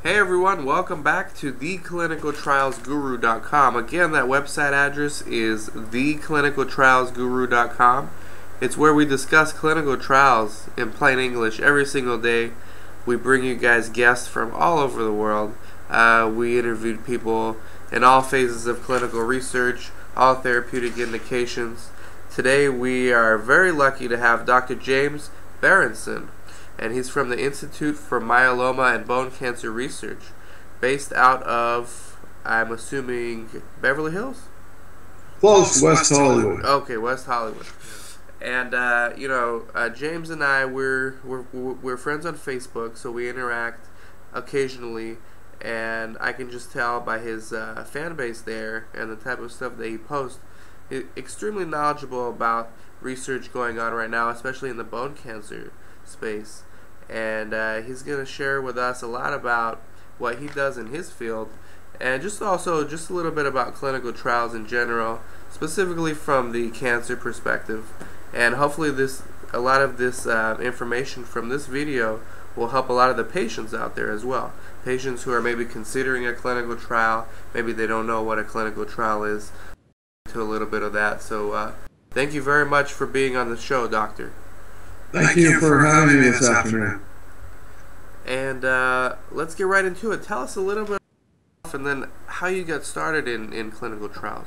Hey everyone, welcome back to theclinicaltrialsguru.com. Again, that website address is theclinicaltrialsguru.com. It's where we discuss clinical trials in plain English every single day. We bring you guys guests from all over the world. We interviewed people in all phases of clinical research, all therapeutic indications. Today we are very lucky to have Dr. James Berenson, and he's from the Institute for Myeloma and Bone Cancer Research, based out of, I'm assuming, Beverly Hills? Close, West Hollywood. Okay, West Hollywood. And James and I, we're friends on Facebook, so we interact occasionally, and I can just tell by his fan base there and the type of stuff that he posts, he's extremely knowledgeable about research going on right now, especially in the bone cancer space. And he's going to share with us a lot about what he does in his field, and just a little bit about clinical trials in general, specifically from the cancer perspective. And hopefully a lot of this information from this video will help a lot of the patients out there as well. Patients who are maybe considering a clinical trial, maybe they don't know what a clinical trial is, to a little bit of that. So thank you very much for being on the show, Doctor. Thank you for having me this afternoon. And let's get right into it. Tell us a little bit, and then how you got started in clinical trials.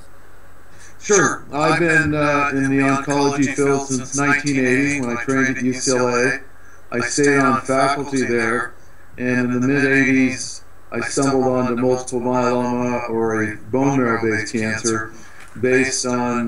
Sure. I've been in the oncology field since 1980 when I trained at UCLA. I stayed on faculty there, and in the mid-80s I stumbled onto multiple myeloma, or a bone marrow-based cancer, based on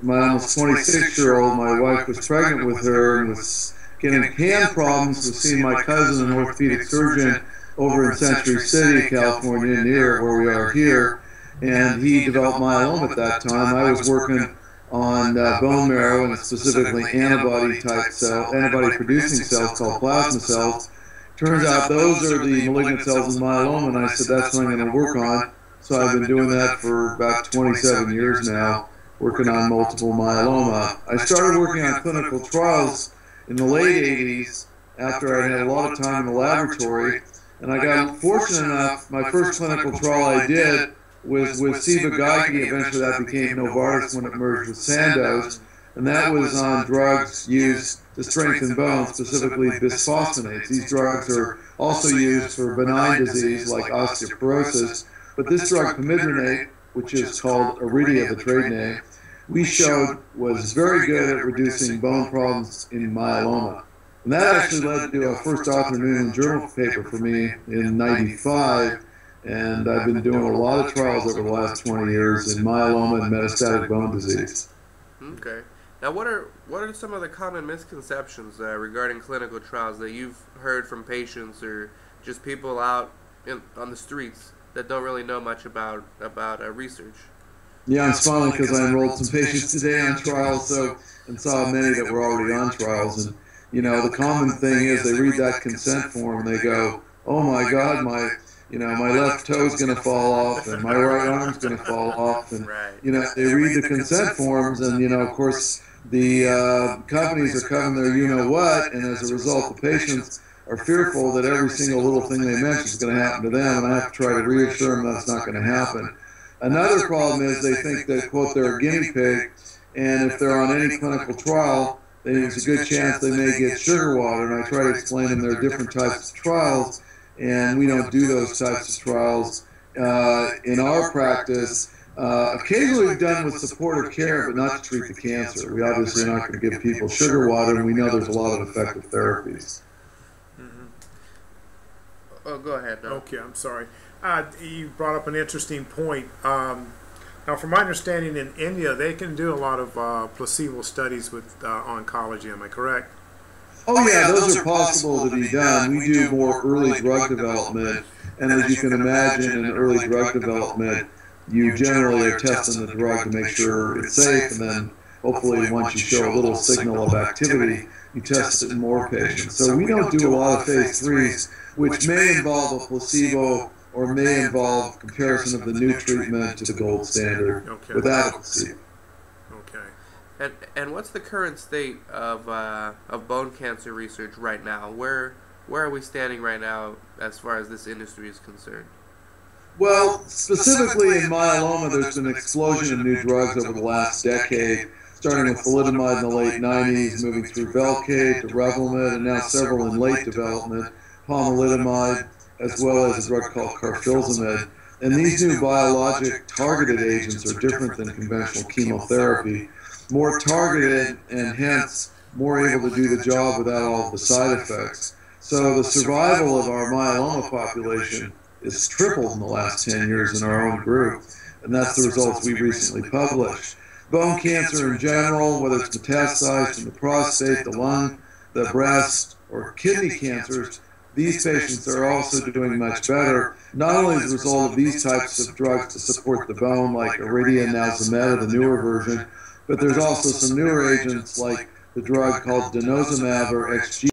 my almost 26-year-old. My wife was pregnant with her and was getting hand problems with seeing my cousin, an orthopedic surgeon, over in Century City, California, near where we are here, and he developed myeloma at that time. I was working on bone marrow, and specifically antibody-producing cells called plasma cells. Turns out those are the malignant cells in myeloma, and I said that's what I'm going to work on. So I've been doing that for about 27 years now, working on multiple myeloma. I started working on clinical trials in the late 80s after I had a lot of time in the laboratory, and I got fortunate enough, my first clinical trial I did was with Ciba-Geigy. Eventually that became Novartis when it merged with Sandoz, and that was on drugs used to strengthen bones, specifically bisphosphonates. These drugs are also used for benign disease like osteoporosis, but this drug, pamidronate, which is called Iridia, the trade name, we showed was very good at reducing bone problems in myeloma. And that actually led to a first author New England Journal paper for me in '95, and I've been doing a lot of trials over the last 20 years in myeloma and metastatic bone disease. Okay. Now, what are some of the common misconceptions regarding clinical trials that you've heard from patients or just people out on the streets that don't really know much about research? Yeah, I'm smiling because I enrolled some patients today on trials, and saw many that were already on trials. And the common thing is they read that consent form and they go, "Oh my God, my left toe's going to fall off, and my right arm's going to fall off." And they read the consent forms, and of course the companies are covering their what, and as a result, the patients are fearful that every single little thing they mention is going to happen to them, and I have to try to reassure them that's not going to happen. Another problem is they think that, quote, they're a guinea pig, and if they're on any clinical trial, then there's a good chance they may get sugar water, and I try to explain to them there are different types of trials, and we don't do those types of trials in our practice. Occasionally we've done with supportive care, but not to treat the cancer. We obviously are not going to give people sugar water, and we know there's a lot of effective therapies. Oh, go ahead. No. Okay, I'm sorry. You brought up an interesting point. Now, from my understanding, in India, they can do a lot of placebo studies with oncology. Am I correct? Oh yeah, those are possible to be done. We do more early drug development, and as you can imagine, in early drug development, you generally are testing the drug to make sure it's safe, and then hopefully once you show a little signal of activity, you test it in more patients. So we don't do a lot of phase 3s, which may involve a placebo or may involve comparison of the new treatment to the gold standard without a placebo. Okay. And what's the current state of bone cancer research right now? Where where are we standing right now as far as this industry is concerned? Well, specifically in myeloma, there's been an explosion of new drugs over the last decade, starting with thalidomide in the late 90s, moving through Velcade to Revlimid, and now several in late development, pomalidomide, as well as a drug called carfilzomib. And these new biologic targeted agents are different than conventional chemotherapy, more targeted and hence more able to do the job without all of the side effects. So the survival of our myeloma population is tripled in the last 10 years in our own group, and that's the results we recently published. Bone cancer in general, whether it's metastasized in the prostate, the lung, the breast, or kidney cancers, these patients are also doing much better, not only as a result of these types of drugs to support the bone, like Iridia and now Zometa, the newer version, but there's also some newer agents like the drug called denosumab or XG,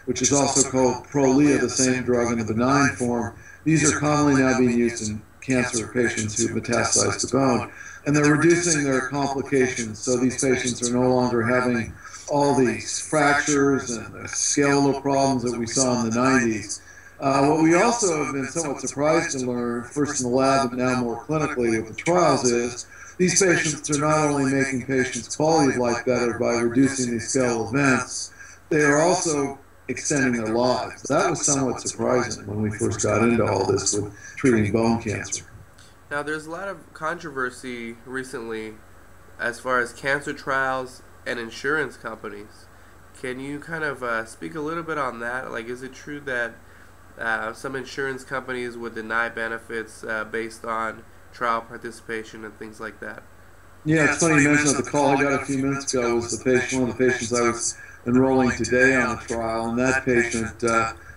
which is also called Prolia, the same drug in the benign form. These are commonly now being used in cancer patients who metastasize the bone, and they're reducing their complications, so these patients are no longer having all these fractures and the skeletal problems that we saw in the 90s. What we also have been somewhat surprised to learn, first in the lab and now more clinically with the trials, is these patients are not only making patients' quality of life better by reducing these skeletal events, they are also extending their lives. That was somewhat surprising when we first got into all this with treating bone cancer. Now, there's a lot of controversy recently as far as cancer trials and insurance companies. Can you kind of speak a little bit on that? Like, is it true that some insurance companies would deny benefits based on trial participation and things like that? Yeah, it's funny you mentioned the call I got a few minutes ago was one of the patients I was enrolling today on a trial, and that patient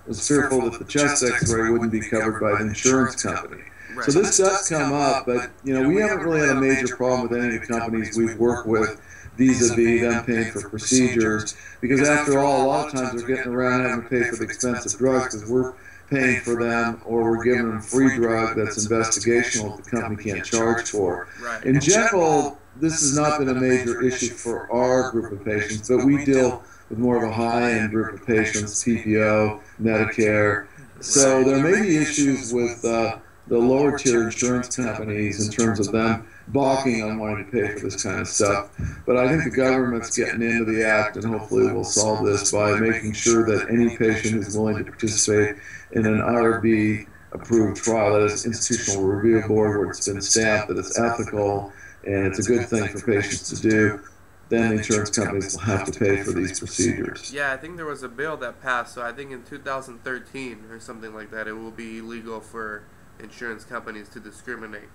was fearful that the chest x-ray wouldn't be covered by the insurance company. Right. So this does come up, but we haven't really had a major problem with any of the companies we've worked with vis-a-vis them paying for procedures, because after all, a lot of times they're getting around having to pay for the expensive drugs because we're paying for them or we're giving them free drug that's investigational that the company can't charge for. Right. In general, this has not been a major issue for our group of patients, but we deal with more of a high-end group of patients, PPO, Medicare. So there may be issues with the lower-tier insurance companies in terms of them balking on wanting to pay for this kind of stuff. But I think the government's getting into the act, and hopefully we'll solve this by making sure that any patient who's willing to participate in an IRB-approved trial, that is institutional review board, where it's been stamped that it's ethical and it's a good thing for patients to do, then the insurance companies will have to pay for these procedures. Yeah, I think there was a bill that passed, so I think in 2013 or something like that, it will be illegal for insurance companies to discriminate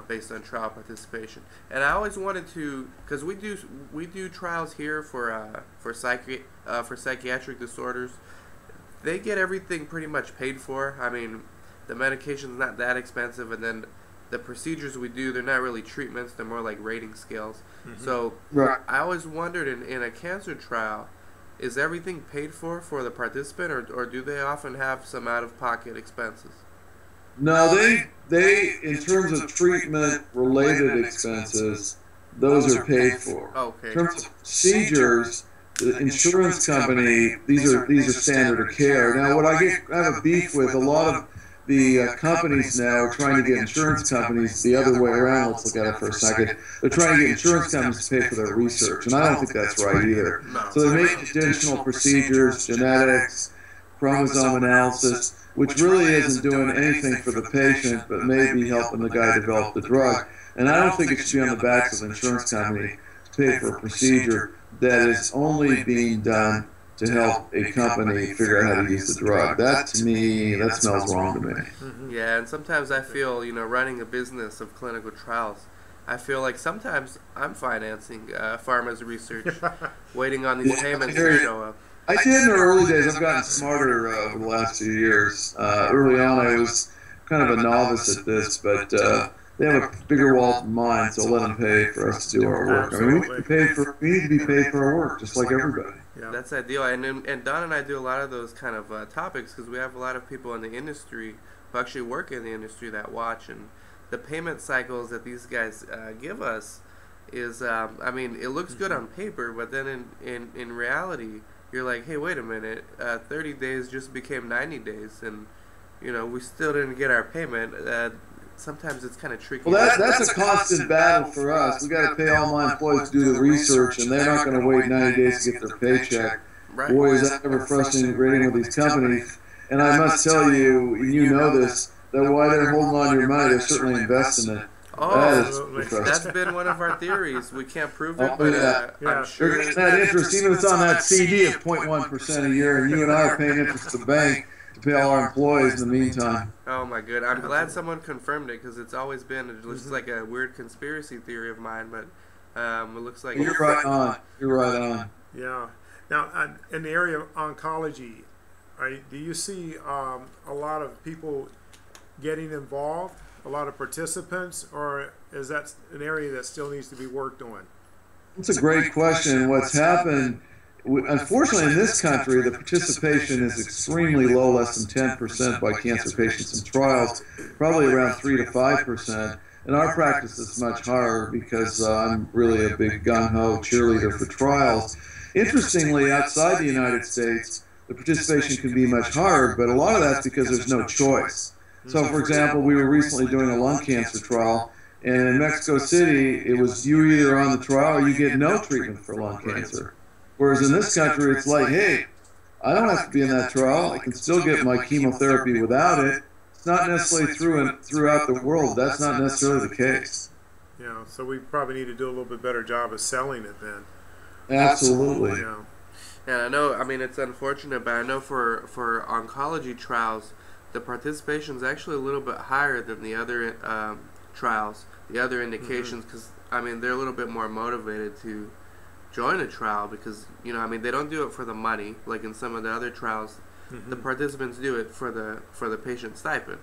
based on trial participation. And I always wanted to, because we do trials here for psychiatric disorders. They get everything pretty much paid for. I mean, the medication's not that expensive, and then the procedures we do, they're not really treatments, they're more like rating scales. Mm-hmm. So right. I always wondered in a cancer trial, is everything paid for the participant, or do they often have some out-of-pocket expenses? No, they in terms of treatment-related expenses, those are paid for. Okay. In terms of procedures, the insurance company, these are standard of care. Now, what I have a beef with, a lot of the companies now are trying to get insurance companies the other way around. Let's look at it for a second. They're trying to get insurance companies to pay for their research, and I don't think that's right either. No. So they make additional procedures, genetics, chromosome analysis, which really isn't doing anything for the patient, but may be helping the guy develop the drug. And I don't think it should be on the backs of an insurance company to pay for a procedure that is only being done to help a company figure out how to use the drug. That, to me, that smells wrong to me. Mm-hmm. Yeah, and sometimes I feel, running a business of clinical trials, I feel like sometimes I'm financing pharma's research, waiting on these payments to show up. I did in the early days. I've gotten smarter over the last few years. Early on, I was kind of a novice at this, but they have a bigger wallet in mind, so let them pay for us to do our work. I mean, we need to be paid for our work, just like everybody. Yeah. That's ideal. And Don and I do a lot of those kind of topics because we have a lot of people in the industry who actually work in the industry that watch, and the payment cycles that these guys give us is, it looks good on paper, but then in reality, you're like, hey, wait a minute, 30 days just became 90 days, and we still didn't get our payment. Sometimes it's kind of tricky. Well, that's a constant battle for us. We got to pay all my employees to do the research, and they're not going to wait 90 days to get their paycheck. Right. Boy, is that ever frustrating with these companies. And I must tell you, and you know this, that while they're holding on to your money, they're certainly investing it. Oh, that's been one of our theories. We can't prove it, but I'm sure. They're getting that interest, even if it's on that CD of 0.1% a year, and you and I are paying interest to the bank to pay all our employees in the meantime. Oh my good! I'm glad someone confirmed it, because it's always been just like a weird conspiracy theory of mine, but it looks like you're right on. You're right on. Yeah. Now, in the area of oncology, do you see a lot of people getting involved, a lot of participants, or is that an area that still needs to be worked on? That's a great question. What's happened, unfortunately, in this country, the participation is extremely low, less than 10% by cancer patients in trials, probably around 3 to 5%. In our practice, it's much higher because I'm really a big gung-ho cheerleader for trials. Interestingly, outside the United States, the participation can be much higher, but a lot of that's because there's no choice. So, for example, we were recently doing a lung cancer trial, and in Mexico City, it was you either on the trial or you get no treatment for lung cancer. Whereas in this country, it's like, hey, I don't have to be in that trial. I can still get my chemotherapy without it. It's not necessarily throughout the world. That's not necessarily the case. Yeah, so we probably need to do a little bit better job of selling it then. Absolutely. Yeah. And I know, I mean, it's unfortunate, but I know for oncology trials, the participation is actually a little bit higher than the other trials, the other indications, because, I mean, they're a little bit more motivated to join a trial because, I mean, they don't do it for the money, like in some of the other trials. The participants do it for the patient stipend.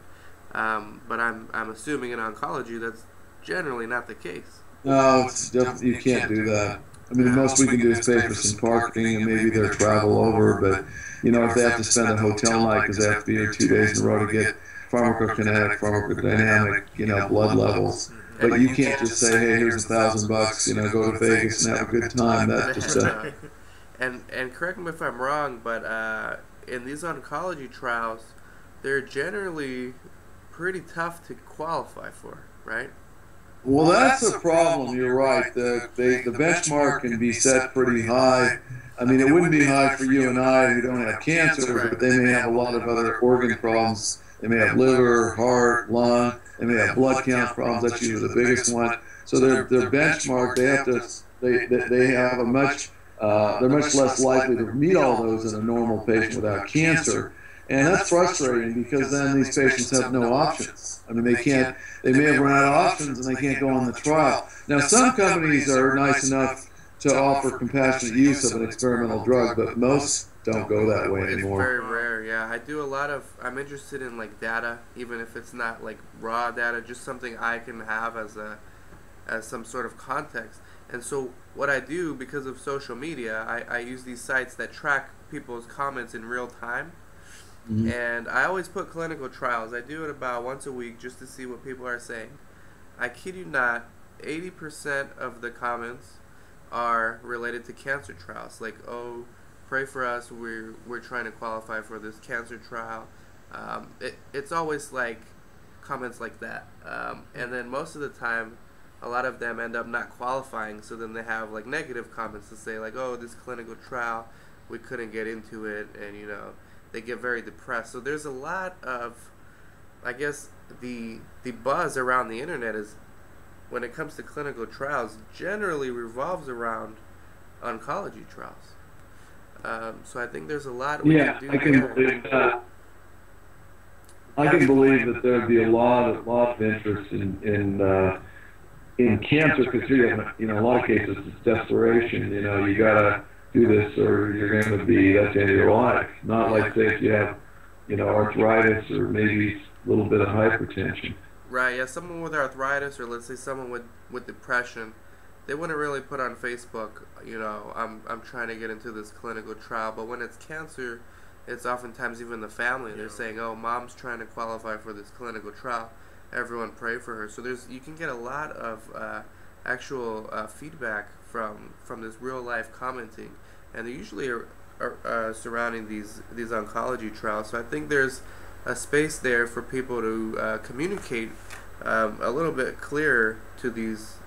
But I'm assuming in oncology that's generally not the case. No, it's definitely, you can't do that. I mean, the most we can do is pay for some parking and maybe their travel over, but, if they have to spend a hotel night because they have to be here 2 days in a row to get pharmacokinetic, pharmacodynamic, blood levels. But you can't just say, hey, here's $1,000, go to Vegas and have a good time. That just and correct me if I'm wrong, but in these oncology trials, they're generally pretty tough to qualify for, right? Well, that's a problem. You're right. The benchmark can be set pretty high. I mean, it wouldn't be high for you and I who don't have cancer, but they may have a lot of other organ problems. They may have liver, heart, lung. They may have blood count problems. That's usually the biggest one. So their benchmark, they have a much they're much less likely to meet all those than a normal patient without cancer. And that's frustrating because then these patients have no options. I mean, they may have run out of options and they can't go on the trial. Now, some companies are nice enough to offer compassionate use of an experimental drug, but most don't go that way anymore. It's very rare, yeah. I'm interested in like data, even if it's not like raw data, just something I can have as some sort of context. And so what I do, because of social media, I use these sites that track people's comments in real time. And I always put clinical trials. I do it about once a week just to see what people are saying. I kid you not, 80% of the comments are related to cancer trials. Like, oh, pray for us, we're trying to qualify for this cancer trial. It's always like comments like that. And then most of the time, a lot of them end up not qualifying, so then they have like negative comments to say like, oh, this clinical trial, we couldn't get into it, and they get very depressed. So there's a lot of, I guess, the buzz around the internet is, when it comes to clinical trials, generally revolves around oncology trials. So I think there's a lot we can do. I can believe that. I can believe that there'd be a lot of interest in cancer, because in a lot of cases it's desperation. You gotta do this or you're going to be, that's the end of your life. Not like, say, if you have, arthritis or maybe a little bit of hypertension. Right, yeah, someone with arthritis, or let's say someone with depression, they wouldn't really put on Facebook, I'm trying to get into this clinical trial. But when it's cancer, it's oftentimes even the family. They're saying, oh, mom's trying to qualify for this clinical trial. Everyone pray for her. So you can get a lot of actual feedback from this real life commenting, and they're usually surrounding these oncology trials. So I think there's a space there for people to communicate a little bit clearer to these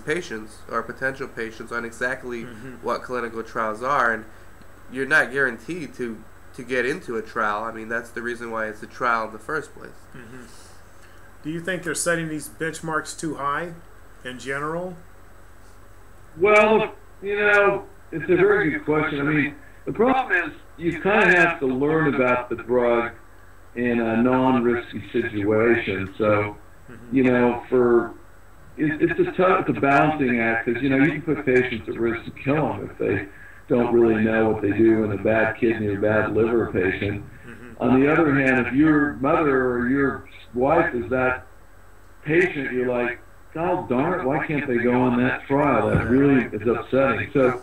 patients or potential patients on exactly what clinical trials are. And you're not guaranteed to get into a trial. I mean, that's the reason why it's a trial in the first place. Do you think they're setting these benchmarks too high in general? Well, it's a very good question. I mean, the problem is you kind of have to learn about the drug in a non-risky situation. So, it's a balancing act, because you can put patients at risk to kill them if they don't really know what they do in a bad kidney or bad liver patient. On the other hand, if your mother or your wife is that patient, you're like, God darn it, why can't they go on that trial? That really is upsetting. So,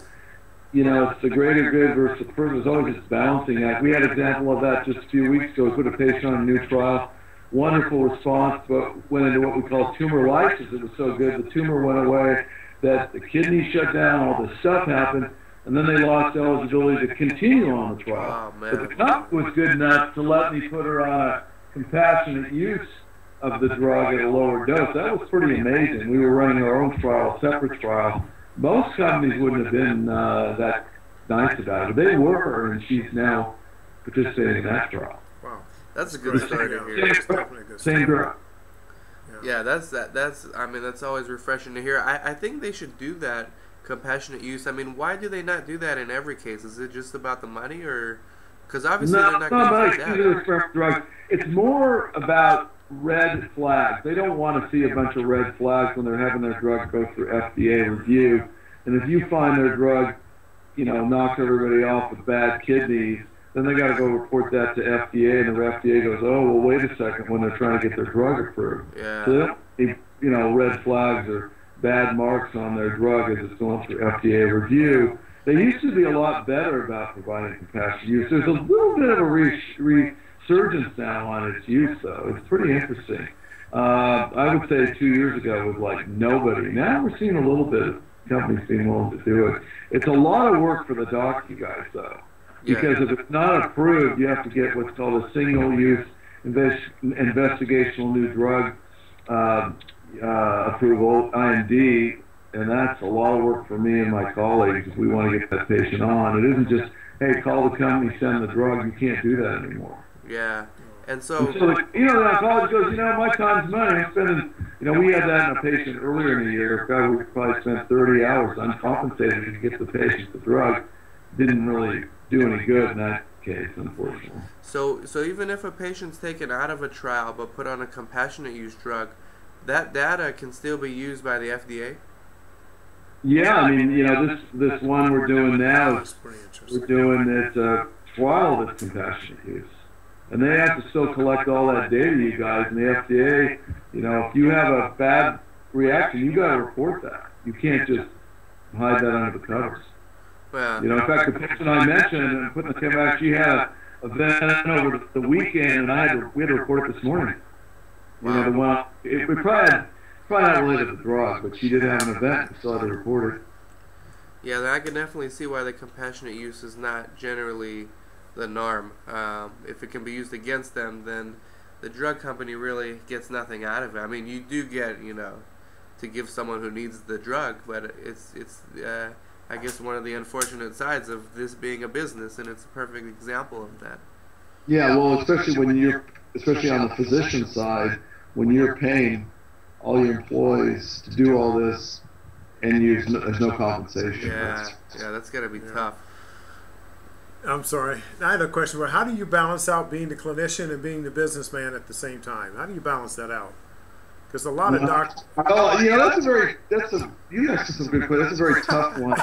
it's the greater good versus the person. There's always this balancing act. We had an example of that just a few weeks ago. We put a patient on a new trial. Wonderful response, but went into what we call tumor lysis. It was so good, the tumor went away, that the kidney shut down, all this stuff happened, and then they lost eligibility to continue on the trial. Oh, but the company was good enough to let me put her on a compassionate use of the drug at a lower dose. That was pretty amazing. We were running our own trial, separate trial. Most companies wouldn't have been that nice about it. They were, and she's now participating in that trial. Wow. That's a good story to hear. Same drug. Yeah, that's always refreshing to hear. I think they should do that, compassionate use. I mean, why do they not do that in every case? Is it just about the money, or because obviously they're not going to do that? It's more about red flags. They don't want to see a bunch of red flags when they're having their drug go through FDA review. And if you find their drug, knocks everybody off with bad kidneys, then they got to go report that to FDA, and the FDA goes, oh, well, wait a second, when they're trying to get their drug approved. Yeah. So they don't need, red flags or bad marks on their drug as it's going through FDA review. They used to be a lot better about providing compassionate use. There's a little bit of a resurgence now on its use, though. It's pretty interesting. I would say 2 years ago it was like nobody. Now we're seeing a little bit of companies being willing to do it. It's a lot of work for the doc, you guys, though. Because if it's not approved, you have to get what's called a single-use investigational new drug approval, IND, and that's a lot of work for me and my colleagues if we want to get that patient on. It isn't just, hey, call the company, send the drug. You can't do that anymore. Yeah. And so the oncologist goes, my time's money. I'm spending, we had that in a patient earlier in the year. God, we probably spent 30 hours uncompensated to get the patient the drug. Didn't really do any good in that case, unfortunately. So even if a patient's taken out of a trial but put on a compassionate use drug, that data can still be used by the FDA? Yeah, I mean, this one we're doing now, we're doing it trial that's compassionate use. And they have to still collect all that data, you guys, and the FDA, if you have a bad reaction, you got to report that. You can't just hide that under the covers. Well, in fact, the person I mentioned and putting the camera out, she had an event over the weekend, and we had to report it this morning. Wow. The one, we probably not related to the drug, but she did have an event, and still had to report it. Yeah, I can definitely see why the compassionate use is not generally the norm. If it can be used against them, then the drug company really gets nothing out of it. I mean, you do get, to give someone who needs the drug, but it's I guess one of the unfortunate sides of this being a business, and it's a perfect example of that. Yeah, well, especially on the physician side, when you're paying all your employees to do all this, and there's no compensation. Yeah, that's got to be tough. I'm sorry. I have a question. How do you balance out being the clinician and being the businessman at the same time? How do you balance that out? Because a lot of doctors. Oh, you asked some good questions. That's a very tough one.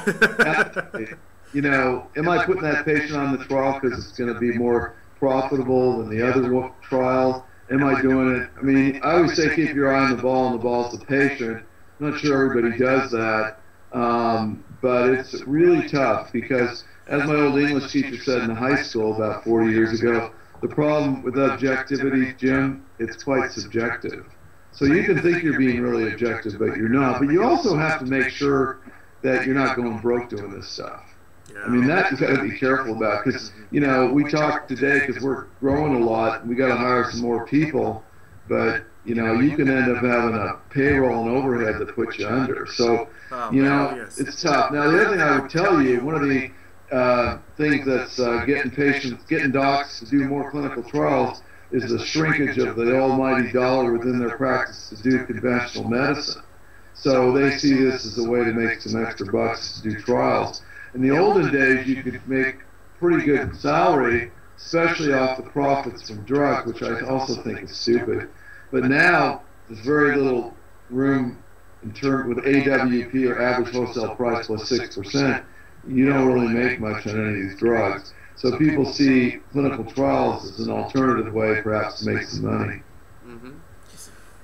Am I putting that patient on the trial because it's going to be more profitable than the other trial? Am I doing it? I mean, I always say keep your eye on the ball, and the ball's the patient. I'm not sure everybody does that, but it's really tough because, as my old English teacher said in high school about 40 years ago, the problem with objectivity, Jim, it's quite subjective. So you can think you're being really objective, but you're not. But you also have to make sure that you're not going broke doing this stuff. I mean, that you got to be careful about because, you know, we talked today because we're growing a lot. We got to hire some more people, but, you know, you can end up having a payroll and overhead that puts you under. So, you know, it's tough. Now, the other thing I would tell you, one of the things that's getting docs to do more clinical trials is the shrinkage of the almighty dollar within their practice to do conventional medicine. So they see this as a way to make some extra bucks to do trials. In the olden days, you could make pretty good salary, especially off the profits from drugs, which I also think is stupid. But now, there's very little room in terms with AWP or average wholesale price plus 6%. You don't really make much on any of these drugs. So people see clinical trials as an alternative way, perhaps, to make some money. Mm-hmm.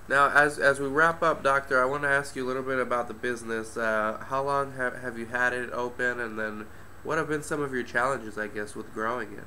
Now, as we wrap up, Doctor, I want to ask you a little bit about the business. How long have you had it open, and then what have been some of your challenges, I guess, with growing it?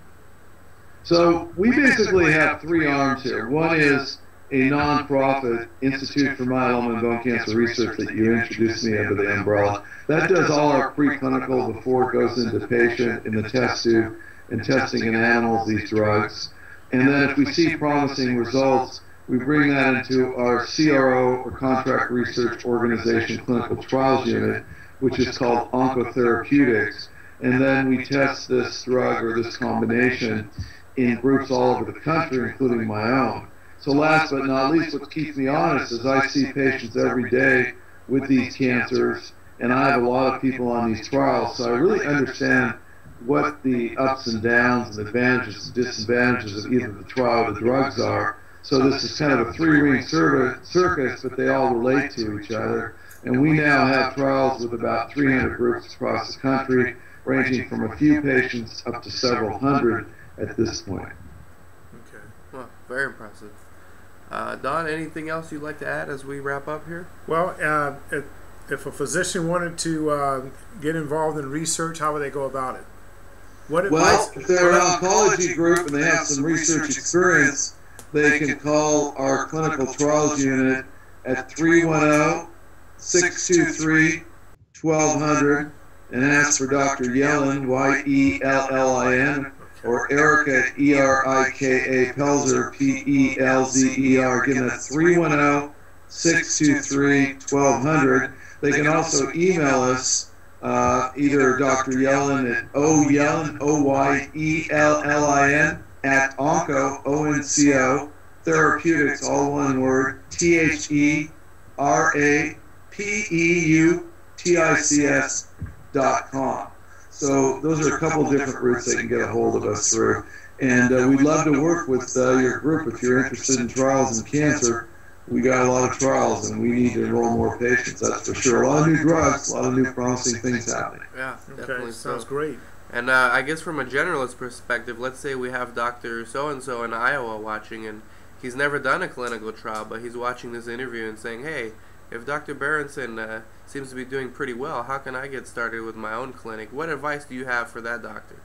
So we basically have three arms here. One is a nonprofit Institute for Myeloma and Bone Cancer Research that you introduced me under the umbrella. That does all our preclinical before it goes into patient in the test tube and testing in animals these drugs. And then if we see promising results, we bring that into our CRO, or Contract Research Organization Clinical Trials Unit, which is called Oncotherapeutics. And then we test this drug or this combination in groups all over the country, including my own. So last but not least, what keeps me honest is I see patients every day with these cancers, and I have a lot of people on these trials, so I really understand what the ups and downs and advantages and disadvantages of either the trial or the drugs are. So this is kind of a three-ring circus, but they all relate to each other. And we now have trials with about 300 groups across the country, ranging from a few patients up to several hundred at this point. Okay. Well, very impressive. Don, anything else you'd like to add as we wrap up here? Well, if a physician wanted to get involved in research, how would they go about it? Well, if they're an oncology group and they have some research experience, they can call our clinical trials unit at 310-623-1200 and ask for Dr. Yellin, Y-E-L-L-I-N, or Erica, E-R-I-K-A, Pelzer, P-E-L-Z-E-R. Again, that's 310-623-1200. They can also email us, either Dr. Yellin at O-Yellin, O-Y-E-L-L-I-N, at Onco, O-N-C-O, Therapeutics, all one word, THERAPEUTICS.com. So those are a couple different routes they can get a hold of us through. And we'd love to work with your group if you're interested in trials in cancer. We got a lot of trials, and we need to enroll more patients, that's for sure. A lot of new drugs, a lot of new promising things happening. Yeah, definitely. Okay, sounds great. And I guess from a generalist perspective, let's say we have Dr. So-and-so in Iowa watching, and he's never done a clinical trial, but he's watching this interview and saying, hey, if Dr. Berenson seems to be doing pretty well, how can I get started with my own clinic? What advice do you have for that doctor?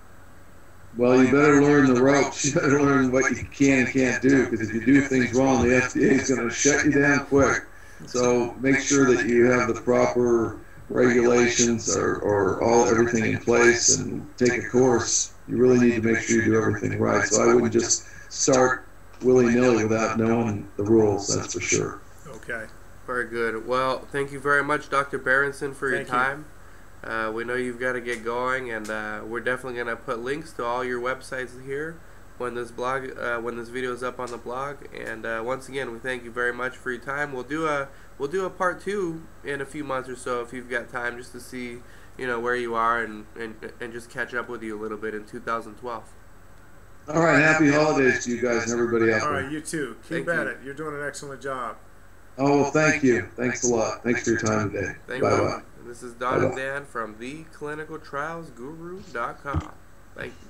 Well, you better learn the ropes. You better learn what you can and can't do, because if you do things wrong, the FDA is going to shut you down quick. So make sure that you have the proper regulations or everything in place and take a course. You really need to make sure you do everything right. So I wouldn't just start willy-nilly without knowing the rules, that's for sure. Okay. Very good. Well, thank you very much, Dr. Berenson, for your time. We know you've got to get going, and we're definitely going to put links to all your websites here when this video is up on the blog. And once again, we thank you very much for your time. We'll do a part 2 in a few months or so if you've got time, just to see where you are and just catch up with you a little bit in 2012. All right, happy holidays to you guys and everybody out there. All right, you too. Keep at it. You're doing an excellent job. Oh, well, thank you. Thanks a lot. Thanks for your time today. Bye-bye. This is Don and Dan from theclinicaltrialsguru.com. Thank you.